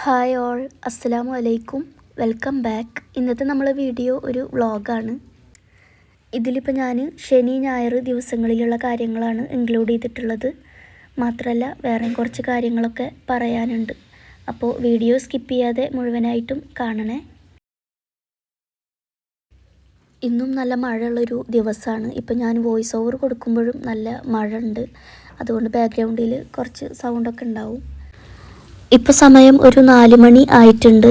Hi all, അസ്സലാമു അലൈക്കും. Welcome back. ഇന്നത്തെ നമ്മളെ വീഡിയോ ഒരു വ്ളോഗാണ്. ഇതിലിപ്പോൾ ഞാൻ ശനി ഞായർ ദിവസങ്ങളിലുള്ള കാര്യങ്ങളാണ് ഇൻക്ലൂഡ് ചെയ്തിട്ടുള്ളത്. മാത്രമല്ല വേറെയും കുറച്ച് കാര്യങ്ങളൊക്കെ പറയാനുണ്ട്. അപ്പോൾ വീഡിയോ സ്കിപ്പ് ചെയ്യാതെ മുഴുവനായിട്ടും കാണണേ. ഇന്നും നല്ല മഴയുള്ളൊരു ദിവസമാണ്. ഇപ്പോൾ ഞാൻ വോയിസ് ഓവർ കൊടുക്കുമ്പോഴും നല്ല മഴ ഉണ്ട്. അതുകൊണ്ട് ബാക്ക്ഗ്രൗണ്ടിൽ കുറച്ച് സൗണ്ടൊക്കെ ഉണ്ടാവും. ഇപ്പോൾ സമയം ഒരു 4 മണി ആയിട്ടുണ്ട്.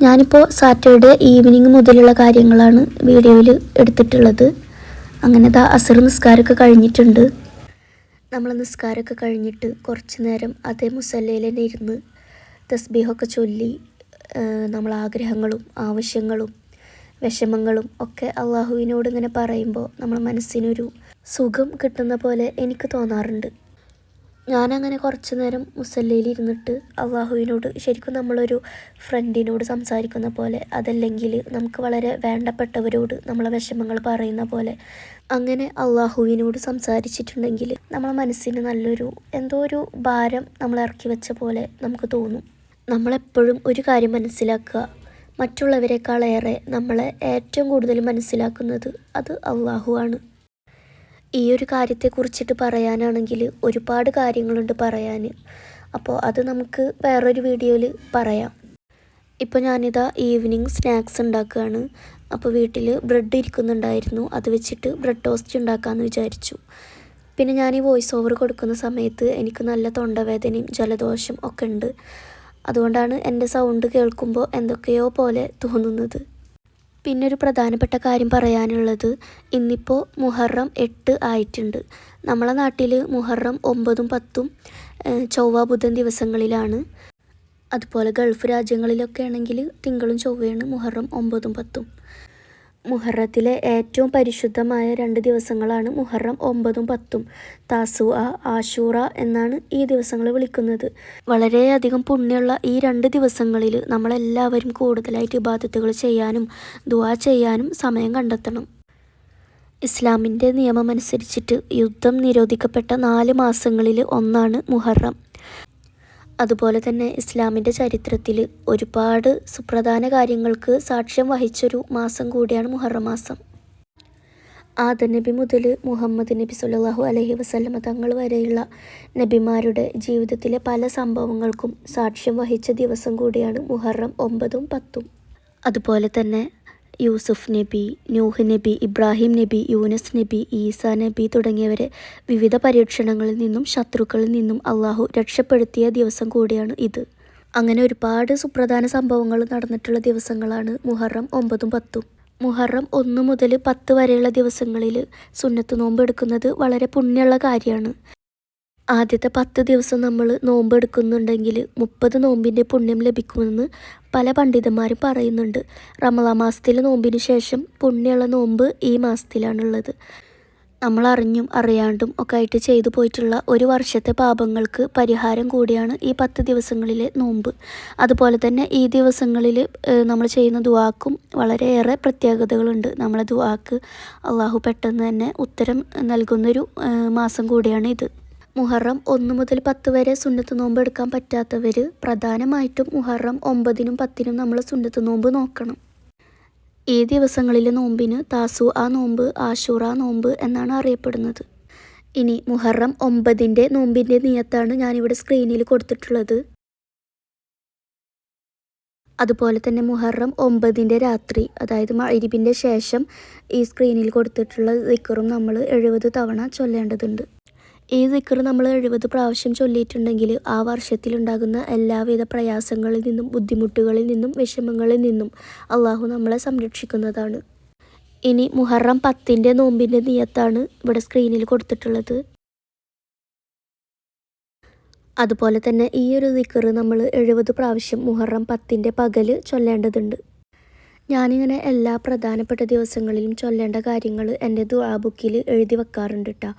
ഞാനിപ്പോൾ സാറ്റർഡേ ഈവനിങ് മുതലുള്ള കാര്യങ്ങളാണ് വീഡിയോയിൽ എടുത്തിട്ടുള്ളത്. അങ്ങനെ അസർ നിസ്കാരമൊക്കെ കഴിഞ്ഞിട്ടുണ്ട്. നമ്മൾ നിസ്കാരമൊക്കെ കഴിഞ്ഞിട്ട് കുറച്ച് നേരം അതേ മുസല്ലയിൽ തന്നെ ഇരുന്ന് തസ്ബീഹൊക്കെ ചൊല്ലി നമ്മൾ ആഗ്രഹങ്ങളും ആവശ്യങ്ങളും വിഷമങ്ങളും ഒക്കെ അള്ളാഹുവിനോട് ഇങ്ങനെ പറയുമ്പോൾ നമ്മൾ മനസ്സിനൊരു സുഖം കിട്ടുന്ന പോലെ എനിക്ക് തോന്നാറുണ്ട്. ഞാനങ്ങനെ കുറച്ച് നേരം മുസല്ലയിൽ ഇരുന്നിട്ട് അള്ളാഹുവിനോട് ശരിക്കും നമ്മളൊരു ഫ്രണ്ടിനോട് സംസാരിക്കുന്ന പോലെ, അതല്ലെങ്കിൽ നമുക്ക് വളരെ വേണ്ടപ്പെട്ടവരോട് നമ്മളെ വിഷമങ്ങൾ പറയുന്ന പോലെ അങ്ങനെ അള്ളാഹുവിനോട് സംസാരിച്ചിട്ടുണ്ടെങ്കിൽ നമ്മളെ മനസ്സിന് നല്ലൊരു എന്തോ ഒരു ഭാരം നമ്മൾ ഇറക്കി വെച്ച പോലെ നമുക്ക് തോന്നും. നമ്മളെപ്പോഴും ഒരു കാര്യം മനസ്സിലാക്കുക, മറ്റുള്ളവരെക്കാളേറെ നമ്മളെ ഏറ്റവും കൂടുതൽ മനസ്സിലാക്കുന്നത് അത് അള്ളാഹു ആണ്. ഈ ഒരു കാര്യത്തെക്കുറിച്ചിട്ട് പറയാനാണെങ്കിൽ ഒരുപാട് കാര്യങ്ങളുണ്ട് പറയാൻ. അപ്പോൾ അത് നമുക്ക് വേറൊരു വീഡിയോയിൽ പറയാം. ഇപ്പോൾ ഞാനിതാ ഈവനിങ് സ്നാക്സ് ഉണ്ടാക്കുകയാണ്. അപ്പോൾ വീട്ടിൽ ബ്രെഡ് ഇരിക്കുന്നുണ്ടായിരുന്നു, അത് വെച്ചിട്ട് ബ്രെഡ് ടോസ്റ്റ് ഉണ്ടാക്കാമെന്ന് വിചാരിച്ചു. പിന്നെ ഞാൻ ഈ വോയിസ് ഓവർ കൊടുക്കുന്ന സമയത്ത് എനിക്ക് നല്ല തൊണ്ടവേദനയും ജലദോഷം ഒക്കെ ഉണ്ട്. അതുകൊണ്ടാണ് എൻ്റെ സൗണ്ട് കേൾക്കുമ്പോൾ എന്തൊക്കെയോ പോലെ തോന്നുന്നത്. പിന്നെ ഒരു പ്രധാനപ്പെട്ട കാര്യം പറയാനുള്ളത്, ഇന്നിപ്പോൾ മുഹറം 8 ആയിട്ടുണ്ട്. നമ്മളെ നാട്ടിൽ മുഹറം 9ഉം 10ഉം ചൊവ്വ ബുധൻ ദിവസങ്ങളിലാണ്. അതുപോലെ ഗൾഫ് രാജ്യങ്ങളിലൊക്കെ ആണെങ്കിൽ തിങ്കളും ചൊവ്വയാണ് മുഹറം 9ഉം 10ഉം. മുഹറത്തിലെ ഏറ്റവും പരിശുദ്ധമായ 2 ദിവസങ്ങളാണ് മുഹറം 9ഉം 10ഉം. താസുഅ, ആശൂറ എന്നാണ് ഈ ദിവസങ്ങൾ വിളിക്കുന്നത്. വളരെയധികം പുണ്യമുള്ള ഈ 2 ദിവസങ്ങളിൽ നമ്മളെല്ലാവരും കൂടുതലായിട്ട് ഇബാദത്തുകൾ ചെയ്യാനും ദുആ ചെയ്യാനും സമയം കണ്ടെത്തണം. ഇസ്ലാമിൻ്റെ നിയമമനുസരിച്ചിട്ട് യുദ്ധം നിരോധിക്കപ്പെട്ട 4 മാസങ്ങളിൽ ഒന്നാണ് മുഹറം. അതുപോലെ തന്നെ ഇസ്ലാമിൻ്റെ ചരിത്രത്തിൽ ഒരുപാട് സുപ്രധാന കാര്യങ്ങൾക്ക് സാക്ഷ്യം വഹിച്ചൊരു മാസം കൂടിയാണ് മുഹറം മാസം. ആദം നബി മുതൽ മുഹമ്മദ് നബി സല്ലല്ലാഹു അലൈഹി വസല്ലമ തങ്ങൾ വരെയുള്ള നബിമാരുടെ ജീവിതത്തിലെ പല സംഭവങ്ങൾക്കും സാക്ഷ്യം വഹിച്ച ദിവസം കൂടിയാണ് മുഹറം 9ഉം 10ഉം. അതുപോലെ തന്നെ യൂസുഫ് നബി, നൂഹ് നബി, ഇബ്രാഹിം നബി, യൂനസ് നബി, ഈസാ നബി തുടങ്ങിയവരെ വിവിധ പരീക്ഷണങ്ങളിൽ നിന്നും ശത്രുക്കളിൽ നിന്നും അള്ളാഹു രക്ഷപ്പെടുത്തിയ ദിവസം കൂടിയാണ് ഇത്. അങ്ങനെ ഒരുപാട് സുപ്രധാന സംഭവങ്ങൾ നടന്നിട്ടുള്ള ദിവസങ്ങളാണ് മുഹറം 9ഉം 10ഉം. മുഹറം 1 മുതൽ 10 വരെയുള്ള ദിവസങ്ങളിൽ സുന്നത്ത് നോമ്പ് എടുക്കുന്നത് വളരെ പുണ്യമുള്ള കാര്യമാണ്. ആദ്യത്തെ 10 ദിവസം നമ്മൾ നോമ്പ് എടുക്കുന്നുണ്ടെങ്കിൽ 30 നോമ്പിൻ്റെ പുണ്യം ലഭിക്കുമെന്ന് പല പണ്ഡിതന്മാരും പറയുന്നുണ്ട്. റമളാൻ മാസത്തിലെ നോമ്പിന് ശേഷം പുണ്യമുള്ള നോമ്പ് ഈ മാസത്തിലാണുള്ളത്. നമ്മൾ അറിഞ്ഞും അറിയാണ്ടും ഒക്കെ ആയിട്ട് ചെയ്തു പോയിട്ടുള്ള ഒരു വർഷത്തെ പാപങ്ങൾക്ക് പരിഹാരം കൂടിയാണ് ഈ 10 ദിവസങ്ങളിലെ നോമ്പ്. അതുപോലെ തന്നെ ഈ ദിവസങ്ങളിൽ നമ്മൾ ചെയ്യുന്ന ദുആക്കും വളരെയേറെ പ്രത്യേകതകളുണ്ട്. നമ്മളെ ദുആക്ക് അള്ളാഹു പെട്ടെന്ന് തന്നെ ഉത്തരം നൽകുന്നൊരു മാസം കൂടിയാണ് ഇത്. മുഹറം 1 മുതൽ 10 വരെ സുന്നത്ത് നോമ്പ് എടുക്കാൻ പറ്റാത്തവർ പ്രധാനമായിട്ടും മുഹറം 9നും 10നും നമ്മൾ സുന്നത്ത് നോമ്പ് നോക്കണം. ഈ ദിവസങ്ങളിലെ നോമ്പിന് താസുഅ നോമ്പ്, ആശൂറ നോമ്പ് എന്നാണ് അറിയപ്പെടുന്നത്. ഇനി മുഹറം 9ൻ്റെ നോമ്പിൻ്റെ നിയത്താണ് ഞാനിവിടെ സ്ക്രീനിൽ കൊടുത്തിട്ടുള്ളത്. അതുപോലെ തന്നെ മുഹറം 9ൻ്റെ രാത്രി, അതായത് മഗ്‌രിബിൻ്റെ ശേഷം ഈ സ്ക്രീനിൽ കൊടുത്തിട്ടുള്ള ദിക്റും നമ്മൾ 70 തവണ ചൊല്ലേണ്ടതുണ്ട്. ഈ ദിക്ർ നമ്മൾ 70 പ്രാവശ്യം ചൊല്ലിയിട്ടുണ്ടെങ്കിൽ ആ വർഷത്തിലുണ്ടാകുന്ന എല്ലാവിധ പ്രയാസങ്ങളിൽ നിന്നും ബുദ്ധിമുട്ടുകളിൽ നിന്നും വിഷമങ്ങളിൽ നിന്നും അള്ളാഹു നമ്മളെ സംരക്ഷിക്കുന്നതാണ്. ഇനി മുഹറം 10ൻ്റെ നോമ്പിൻ്റെ നിയത്താണ് ഇവിടെ സ്ക്രീനിൽ കൊടുത്തിട്ടുള്ളത്. അതുപോലെ തന്നെ ഈ ഒരു ദിക്ർ നമ്മൾ 70 പ്രാവശ്യം മുഹറം 10ൻ്റെ പകൽ ചൊല്ലേണ്ടതുണ്ട്. ഞാനിങ്ങനെ എല്ലാ പ്രധാനപ്പെട്ട ദിവസങ്ങളിലും ചൊല്ലേണ്ട കാര്യങ്ങൾ എൻ്റെ ദുആ ബുക്കിൽ എഴുതി വെക്കാറുണ്ട് കേട്ടോ.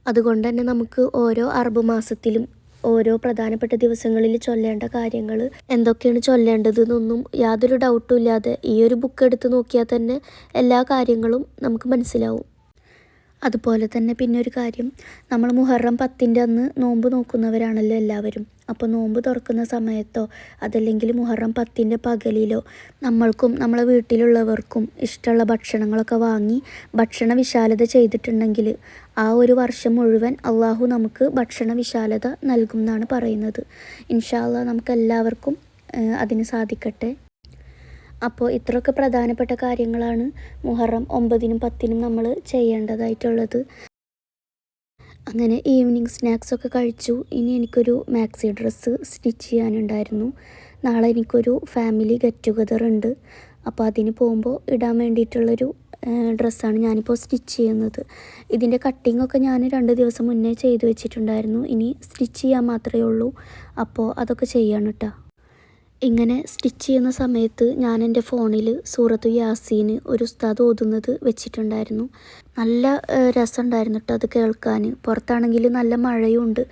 അതുകൊണ്ട് തന്നെ നമുക്ക് ഓരോ അറബ് മാസത്തിലും ഓരോ പ്രധാനപ്പെട്ട ദിവസങ്ങളിൽ ചൊല്ലേണ്ട കാര്യങ്ങൾ എന്തൊക്കെയാണ് ചൊല്ലേണ്ടതെന്നൊന്നും യാതൊരു ഡൗട്ടും ഇല്ലാതെ ഈ ഒരു ബുക്ക് എടുത്ത് നോക്കിയാൽ തന്നെ എല്ലാ കാര്യങ്ങളും നമുക്ക് മനസ്സിലാവും. അതുപോലെ തന്നെ പിന്നെ ഒരു കാര്യം, നമ്മൾ മുഹറം 10ൻ്റെ അന്ന് നോമ്പ് നോക്കുന്നവരാണല്ലോ എല്ലാവരും. അപ്പോൾ നോമ്പ് തുറക്കുന്ന സമയത്തോ അതല്ലെങ്കിൽ മുഹറം 10ൻ്റെ പകലിലോ നമ്മൾക്കും നമ്മളെ വീട്ടിലുള്ളവർക്കും ഇഷ്ടമുള്ള ഭക്ഷണങ്ങളൊക്കെ വാങ്ങി ഭക്ഷണ വിശാലത ചെയ്തിട്ടുണ്ടെങ്കിൽ ആ ഒരു വർഷം മുഴുവൻ അള്ളാഹു നമുക്ക് ഭക്ഷണ വിശാലത നൽകും എന്നാണ് പറയുന്നത്. ഇൻഷാ അല്ലാഹ് നമുക്ക് എല്ലാവർക്കും അതിന് സാധിക്കട്ടെ. അപ്പോൾ ഇത്രയൊക്കെ പ്രധാനപ്പെട്ട കാര്യങ്ങളാണ് മുഹറം 9നും 10നും നമ്മൾ ചെയ്യേണ്ടതായിട്ടുള്ളത്. അങ്ങനെ ഈവനിങ് സ്നാക്സൊക്കെ കഴിച്ചു. ഇനി എനിക്കൊരു മാക്സി ഡ്രസ്സ് സ്റ്റിച്ച് ചെയ്യാനുണ്ടായിരുന്നു. നാളെ എനിക്കൊരു ഫാമിലി ഗെറ്റ് ടുഗദർ ഉണ്ട്. അപ്പോൾ അതിന് പോകുമ്പോൾ ഇടാൻ വേണ്ടിയിട്ടുള്ളൊരു ഡ്രസ്സാണ് ഞാനിപ്പോൾ സ്റ്റിച്ച് ചെയ്യുന്നത്. ഇതിൻ്റെ കട്ടിങ്ങൊക്കെ ഞാൻ 2 ദിവസം മുന്നേ ചെയ്ത് വെച്ചിട്ടുണ്ടായിരുന്നു. ഇനി സ്റ്റിച്ച് ചെയ്യാൻ മാത്രമേ ഉള്ളൂ. അപ്പോൾ അതൊക്കെ ചെയ്യണം കേട്ടോ. ഇങ്ങനെ സ്റ്റിച്ച് ചെയ്യുന്ന സമയത്ത് ഞാൻ എൻ്റെ ഫോണിൽ സൂറത്തു യാസീൻ ഒരു ഉസ്താദ് ഓതുന്നത് വെച്ചിട്ടുണ്ടായിരുന്നു. നല്ല രസമുണ്ടായിരുന്നു കേട്ടോ അത് കേൾക്കാൻ. പുറത്താണെങ്കിൽ നല്ല മഴയുണ്ട്.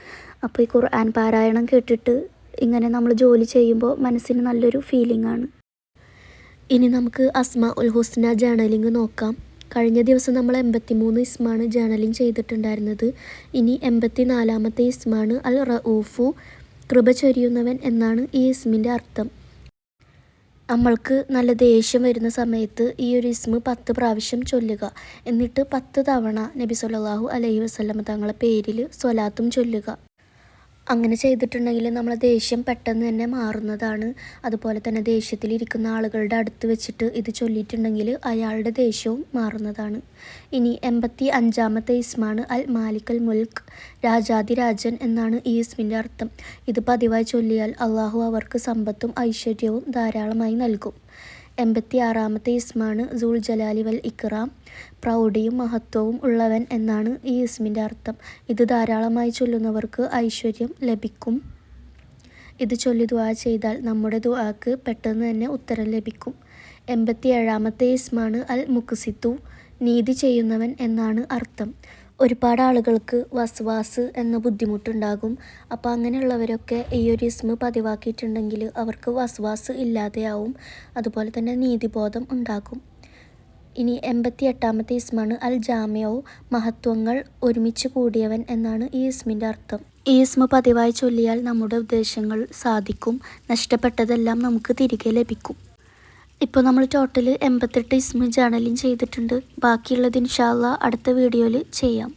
അപ്പോൾ ഈ ഖുർആൻ പാരായണം കേട്ടിട്ട് ഇങ്ങനെ നമ്മൾ ജോലി ചെയ്യുമ്പോൾ മനസ്സിന് നല്ലൊരു ഫീലിംഗ് ആണ്. ഇനി നമുക്ക് അസ്മാ ഉൽ ഹുസ്ന ജേർണലിംഗ് നോക്കാം. കഴിഞ്ഞ ദിവസം നമ്മൾ 83 ഇസ്മാണ് ജേർണലിംഗ് ചെയ്തിട്ടുണ്ടായിരുന്നത്. ഇനി 84ാമത്തെ ഇസ്മാണ് അൽ റഊഫു, കൃപ ചൊരിയുന്നവൻ എന്നാണ് ഈ ഇസ്മിൻ്റെ അർത്ഥം. നമ്മൾക്ക് നല്ല ദേഷ്യം വരുന്ന സമയത്ത് ഈ ഒരു ഇസ്മ് 10 പ്രാവശ്യം ചൊല്ലുക. എന്നിട്ട് 10 തവണ നബി സല്ലല്ലാഹു അലൈഹി വസല്ലം തങ്ങളുടെ പേരിൽ സ്വലാത്തും ചൊല്ലുക. അങ്ങനെ ചെയ്തിട്ടുണ്ടെങ്കിൽ നമ്മളെ ദേഷ്യം പെട്ടെന്ന് തന്നെ മാറുന്നതാണ്. അതുപോലെ തന്നെ ദേഷ്യത്തിലിരിക്കുന്ന ആളുകളുടെ അടുത്ത് വെച്ചിട്ട് ഇത് ചൊല്ലിയിട്ടുണ്ടെങ്കിൽ അയാളുടെ ദേഷ്യവും മാറുന്നതാണ്. ഇനി 85ാമത്തെ ഇസ്മാണ് അൽ മാലിക് അൽ മുൽക്ക്, രാജാതിരാജൻ എന്നാണ് ഈ ഇസ്മിൻ്റെ അർത്ഥം. ഇത് പതിവായി ചൊല്ലിയാൽ അള്ളാഹു അവർക്ക് സമ്പത്തും ഐശ്വര്യവും ധാരാളമായി നൽകും. 86ാമത്തെ ഇസ്മാണ് സുൽ ജലാലി വൽ ഇക്റാം, പ്രൗഢിയും മഹത്വവും ഉള്ളവൻ എന്നാണ് ഈ ഇസ്മിൻ്റെ അർത്ഥം. ഇത് ധാരാളമായി ചൊല്ലുന്നവർക്ക് ഐശ്വര്യം ലഭിക്കും. ഇത് ചൊല്ലി ദുആ ചെയ്താൽ നമ്മുടെ ദുആക്ക് പെട്ടെന്ന് തന്നെ ഉത്തരം ലഭിക്കും. 87ാമത്തെ ഇസ്മാണ് അൽ മുഖ്സിത്തു, നീതി ചെയ്യുന്നവൻ എന്നാണ് അർത്ഥം. ഒരുപാട് ആളുകൾക്ക് വസ്വാസ് എന്ന ബുദ്ധിമുട്ടുണ്ടാകും. അപ്പോൾ അങ്ങനെയുള്ളവരൊക്കെ ഈ ഒരു ഇസ്മ പതിവാക്കിയിട്ടുണ്ടെങ്കിൽ അവർക്ക് വസ്വാസ് ഇല്ലാതെയാവും. അതുപോലെ തന്നെ നീതിബോധം ഉണ്ടാകും. ഇനി 88ാമത്തെ ഇസ്മാണ് അൽ ജാമിയോ, മഹത്വങ്ങൾ ഒരുമിച്ച് കൂടിയവൻ എന്നാണ് ഈ ഇസ്മിൻ്റെ അർത്ഥം. ഈ ഇസ്മ പതിവായി ചൊല്ലിയാൽ നമ്മുടെ ഉദ്ദേശങ്ങൾ സാധിക്കും. നഷ്ടപ്പെട്ടതെല്ലാം നമുക്ക് തിരികെ ലഭിക്കും. ഇപ്പോൾ നമ്മൾ ടോട്ടൽ 88 ഇസ്മ ജേർണലിംഗ് ചെയ്തിട്ടുണ്ട്. ബാക്കിയുള്ളത് ഇൻഷാ അല്ലാഹ് അടുത്ത വീഡിയോയിൽ ചെയ്യാം.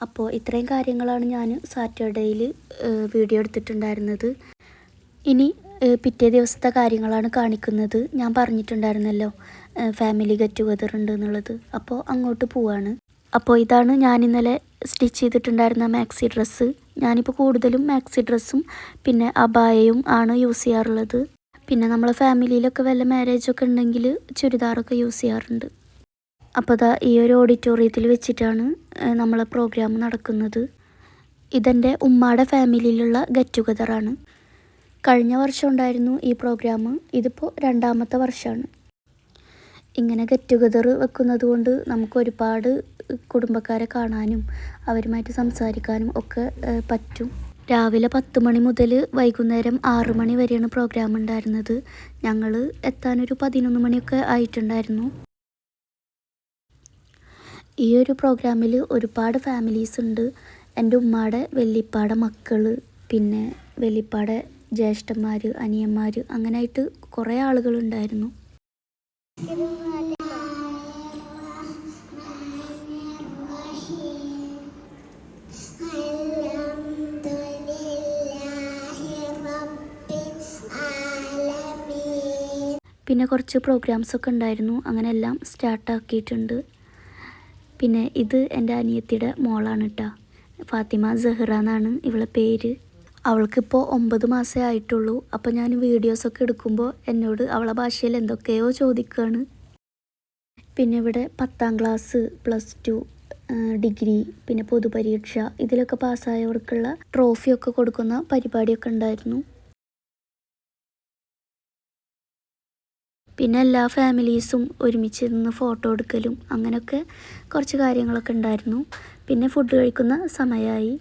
അപ്പോൾ ഇത്രയും കാര്യങ്ങളാണ് ഞാൻ സാറ്റർഡേയിൽ വീഡിയോ എടുത്തിട്ടുണ്ടായിരുന്നത്. ഇനി പിറ്റേ ദിവസത്തെ കാര്യങ്ങളാണ് കാണിക്കുന്നത്. ഞാൻ പറഞ്ഞിട്ടുണ്ടായിരുന്നല്ലോ ഫാമിലി ഗെറ്റ് ടുഗദർ ഉണ്ട് എന്നുള്ളത്. അപ്പോൾ അങ്ങോട്ട് പോവാണ്. അപ്പോൾ ഇതാണ് ഞാൻ ഇന്നലെ സ്റ്റിച്ച് ചെയ്തിട്ടുണ്ടായിരുന്ന മാക്സി ഡ്രസ്സ്. ഞാനിപ്പോൾ കൂടുതലും മാക്സി ഡ്രസ്സും പിന്നെ അബായയും ആണ് യൂസ് ചെയ്യാറുള്ളത്. പിന്നെ നമ്മളെ ഫാമിലിയിലൊക്കെ വല്ല മാരേജൊക്കെ ഉണ്ടെങ്കിൽ ചുരിദാറൊക്കെ യൂസ് ചെയ്യാറുണ്ട്. അപ്പോൾ ദാ ഈ ഒരു ഓഡിറ്റോറിയത്തിൽ വെച്ചിട്ടാണ് നമ്മളെ പ്രോഗ്രാം നടക്കുന്നത്. ഇതെൻ്റെ ഉമ്മയുടെ ഫാമിലിയിലുള്ള ഗെറ്റ് ടുഗദറാണ്. കഴിഞ്ഞ വർഷം ഉണ്ടായിരുന്നു ഈ പ്രോഗ്രാം. ഇതിപ്പോൾ 2ാമത്തെ വർഷമാണ്. ഇങ്ങനെ ഗെറ്റ് ടുഗദർ വെക്കുന്നത് കൊണ്ട് നമുക്ക് ഒരുപാട് കുടുംബക്കാരെ കാണാനും അവരുമായിട്ട് സംസാരിക്കാനും ഒക്കെ പറ്റും. രാവിലെ 10 മണി മുതൽ വൈകുന്നേരം 6 മണി വരെയാണ് പ്രോഗ്രാം ഉണ്ടായിരുന്നത്. ഞങ്ങൾ എത്താനൊരു 11 മണിയൊക്കെ ആയിട്ടുണ്ടായിരുന്നു. ഈ ഒരു പ്രോഗ്രാമിൽ ഒരുപാട് ഫാമിലീസ് ഉണ്ട്. എൻ്റെ ഉമ്മയുടെ വല്യപ്പാടെ മക്കൾ, പിന്നെ വല്യപ്പാടെ ജ്യേഷ്ഠന്മാർ, അനിയന്മാർ, അങ്ങനെയായിട്ട് കുറേ ആളുകളുണ്ടായിരുന്നു. പിന്നെ കുറച്ച് പ്രോഗ്രാംസൊക്കെ ഉണ്ടായിരുന്നു. അങ്ങനെ എല്ലാം സ്റ്റാർട്ടാക്കിയിട്ടുണ്ട്. പിന്നെ ഇത് എൻ്റെ അനിയത്തിയുടെ മോളാണ് കേട്ടോ. ഫാത്തിമ സഹ്റ എന്നാണ് ഇവളെ പേര്. അവൾക്കിപ്പോൾ 9 മാസമേ ആയിട്ടുള്ളൂ. അപ്പോൾ ഞാൻ വീഡിയോസൊക്കെ എടുക്കുമ്പോൾ എന്നോട് അവളെ ഭാഷയിൽ എന്തൊക്കെയോ ചോദിക്കുകയാണ്. പിന്നെ ഇവിടെ 10ാം ക്ലാസ്, +2, ഡിഗ്രി, പിന്നെ പൊതുപരീക്ഷ ഇതിലൊക്കെ പാസ്സായവർക്കുള്ള ട്രോഫിയൊക്കെ കൊടുക്കുന്ന പരിപാടിയൊക്കെ ഉണ്ടായിരുന്നു. പിന്നെ എല്ലാ ഫാമിലീസും ഒരുമിച്ച് നിന്ന് ഫോട്ടോ എടുക്കലും അങ്ങനെയൊക്കെ കുറച്ച് കാര്യങ്ങളൊക്കെ ഉണ്ടായിരുന്നു. പിന്നെ ഫുഡ് കഴിക്കുന്ന സമയമായി.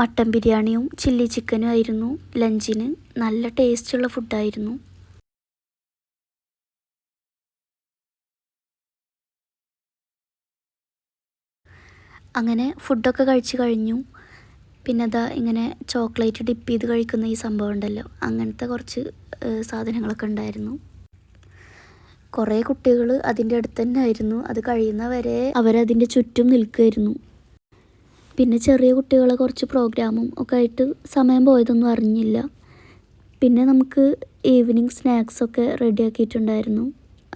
മട്ടൻ ബിരിയാണിയും ചില്ലി ചിക്കനും ആയിരുന്നു ലഞ്ചിന്. നല്ല ടേസ്റ്റുള്ള ഫുഡായിരുന്നു. അങ്ങനെ ഫുഡൊക്കെ കഴിച്ച് കഴിഞ്ഞു. പിന്നെ അതാ ഇങ്ങനെ ചോക്ലേറ്റ് ഡിപ്പ് ചെയ്ത് കഴിക്കുന്ന ഈ സംഭവം ഉണ്ടല്ലോ, അങ്ങനത്തെ കുറച്ച് സാധനങ്ങളൊക്കെ ഉണ്ടായിരുന്നു. കുറേ കുട്ടികൾ അതിൻ്റെ അടുത്ത് തന്നെ ആയിരുന്നു. അത് കഴിയുന്നവരെ അവരതിൻ്റെ ചുറ്റും നിൽക്കുമായിരുന്നു. പിന്നെ ചെറിയ കുട്ടികളെ കുറച്ച് പ്രോഗ്രാമും ഒക്കെ ആയിട്ട് സമയം പോയതൊന്നും അറിഞ്ഞില്ല. പിന്നെ നമുക്ക് ഈവനിങ് സ്നാക്സൊക്കെ റെഡിയാക്കിയിട്ടുണ്ടായിരുന്നു.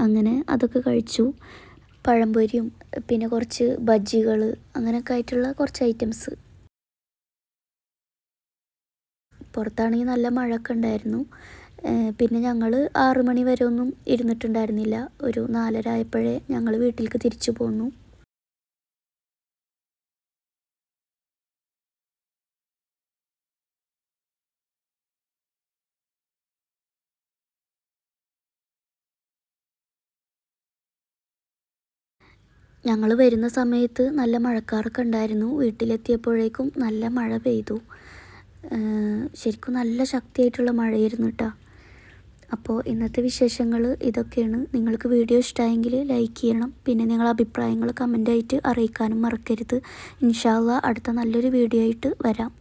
അങ്ങനെ അതൊക്കെ കഴിച്ചു. പഴംപൊരിയും പിന്നെ കുറച്ച് ബജ്ജികൾ അങ്ങനെയൊക്കെ ആയിട്ടുള്ള കുറച്ച് ഐറ്റംസ്. പുറത്താണെങ്കിൽ നല്ല മഴയൊക്കെ ഉണ്ടായിരുന്നു. പിന്നെ ഞങ്ങൾ 6 മണി വരെ ഒന്നും ഇരുന്നിട്ടുണ്ടായിരുന്നില്ല. ഒരു 4:30 ആയപ്പോഴേ ഞങ്ങൾ വീട്ടിലേക്ക് തിരിച്ചു പോന്നു. ഞങ്ങൾ വരുന്ന സമയത്ത് നല്ല മഴക്കാറൊക്കെ ഉണ്ടായിരുന്നു. വീട്ടിലെത്തിയപ്പോഴേക്കും നല്ല മഴ പെയ്തു. ശരിക്കും നല്ല ശക്തിയായിട്ടുള്ള മഴയായിരുന്നു കേട്ടോ. അപ്പോൾ ഇന്നത്തെ വിശേഷങ്ങൾ ഇതൊക്കെയാണ്. നിങ്ങൾക്ക് വീഡിയോ ഇഷ്ടമായെങ്കിൽ ലൈക്ക് ചെയ്യണം. പിന്നെ നിങ്ങളുടെ അഭിപ്രായങ്ങൾ കമൻ്റായിട്ട് അറിയിക്കാനും മറക്കരുത്. ഇൻഷാ അല്ലാഹ് അടുത്ത നല്ലൊരു വീഡിയോ ആയിട്ട് വരാം.